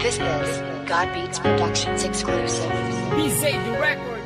This is God Beats Productions exclusive. BZ the record.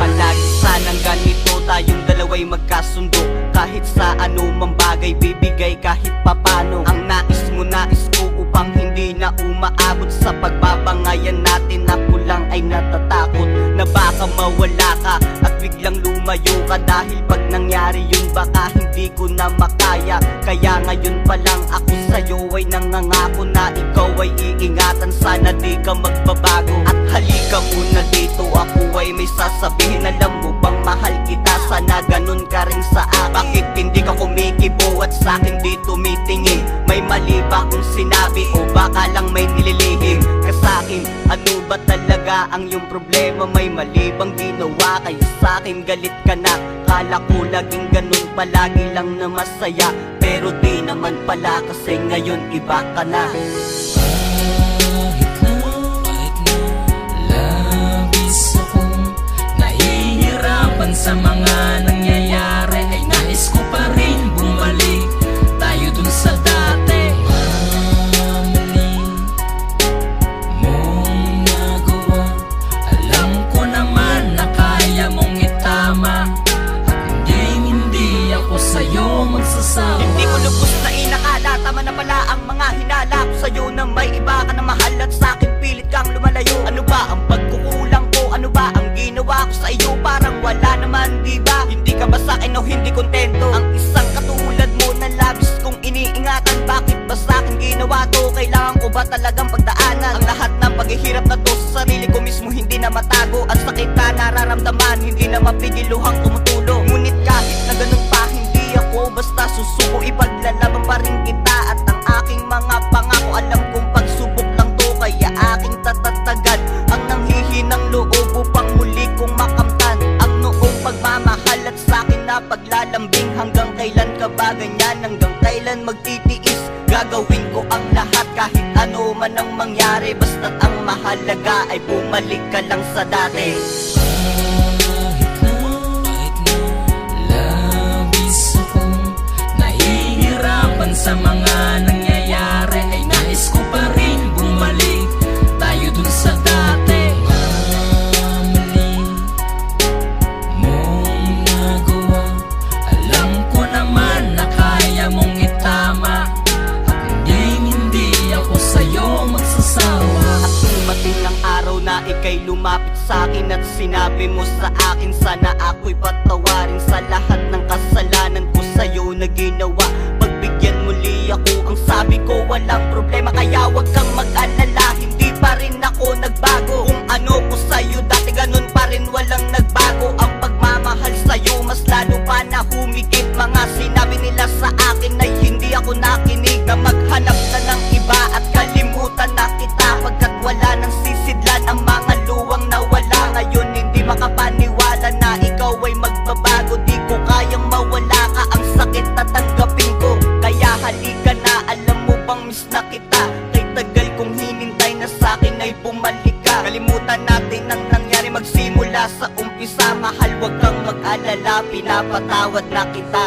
Palagi sanang ganito tayong dalawa'y magkasundo. Kahit sa anumang bagay bibigay kahit papano. Ang nais mo nais ko upang hindi na umaabot sa pagbabangayan natin. Ako lang ay natatakot na baka mawala ka at biglang lumayo ka. Dahil pag nangyari yun baka hindi ko na makaya. Kaya ngayon pa lang ako sa'yo ay nangangako na ikaw ay iingatan. Sana di ka magbabago at halika muna dito. Ako ay may sasabihin. Alam mo bang mahal kita? Sana ganun ka rin sa akin. Bakit hindi ka kumikibo at sa'kin di tumitingin? May mali ba kung sinabi o baka lang may nililihim ka sa'kin? Ano ba talaga ang iyong problema? May mali bang ginawa kaya sa'kin galit ka na? Kala ko laging ganun palagi lang na masaya, pero di naman pala kasi ngayon iba ka na. Sa mga nangyayari ay nais ko pa rin bumalik tayo dun sa dati. Mali mong nagawa, alam ko naman na kaya mong itama. At hindi ako sa'yo magsasawa. Hindi ko lubos na inakala, tama na pala ang mga hinala ko sa'yo na may iba ka na mahal at sa'kin pilit kang lumalayo. Ano ba ang pagkukulang ko? Ano ba ang ginawa ko sa iyo? Parang wala naman, di ba? Hindi ka ba sa'kin o hindi kontento? Ang isang katulad mo na labis kong iniingatan. Bakit ba sa'kin ginawa to? Kailangan ko ba talagang pagdaanan? Ang lahat ng paghihirap na to sa sarili ko mismo hindi na matago. Ang sakit na nararamdaman hindi na mapigil, luhang tumutulong. Ngunit kahit na ganun pa hindi ako basta susuko. Ipaglalaban pa rin kita at ang aking mga pangako. Alam kong pagsubok lang to kaya aking tatatagan ang nanghihinang loob upang muli kong makamtan ang noong pagmamahal at sa'kin na paglalambing. Hanggang kailan ka ba ganyan? Hanggang kailan magtitiis? Gagawin ko ang lahat kahit ano man ang mangyari. Basta't ang mahalaga ay bumalik ka lang sa dati. Kahit na labis akong nahihirapan sa mga nangyayari ay nais ko pa rin bumalik tayo dun sa dati. Mali mong nagawa, alam ko naman na kaya mong itama. At hindi ako sa'yo magsasawa. At dumating ang araw na ika'y lumapit sa'kin at sinabi mo sa akin sana ako'y patawarin sa lahat ng kasalanan ko sa'yo na ginawa. Pagbigyan muli ako, ang sabi ko walang problema kaya wag kang mag-alala. Hindi pa rin ako nagbago. Kung ano ko sa'yo dati ganun pa rin walang nagbago. Ang pagmamahal sa'yo mas lalo pa na humigit. Mga sinabi nila sa akin ay hindi ako nakinig, na maghanap na ng iba at kalimutan na kita. Pagkat wala nang sisidlan ang mga luwang nawala. Ngayon hindi makapaniwala na ikaw ay magbabago. Di ko kayang mawala ka, ang sakit tatanggapin ko. Kaya halika na, alam mo bang miss na kita? Kay tagal kong hinintay na sa'kin ay bumalik ka. Kalimutan natin ang nangyari magsimula sa umpisa. Mahal wag kang mag-alala, pinapatawad na kita.